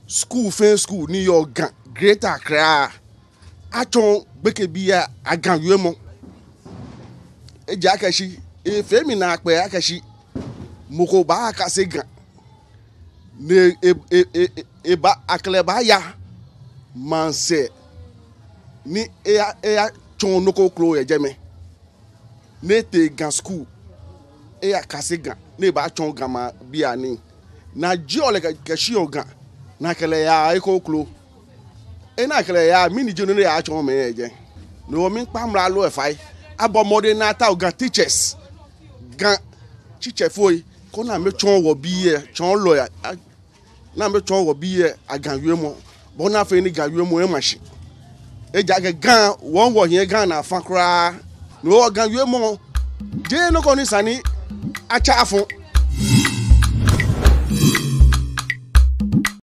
school New York Greater Accra achon beke bia agan yemo eja akashi e femi na akpe akashi moko ba akase gan ne e ba akleba ya manse ni e chon noko klo ye jeme ne te gan school e akase gan ne ba chon gama bia ni na jiole ka shi ogan na kele ya iko klo e na kele ya mini jono ya chon me eje no mi pamra lo e fai abomode na ta ogan teachers gan teacher foi ko na me chon wo bi e chon lo ya na me chon wo bi e agan yemo bo na fe ni gan yemo e machi e ja gan won wo yen gan na fan kra no ogan yemo je no ko ni sani acha afun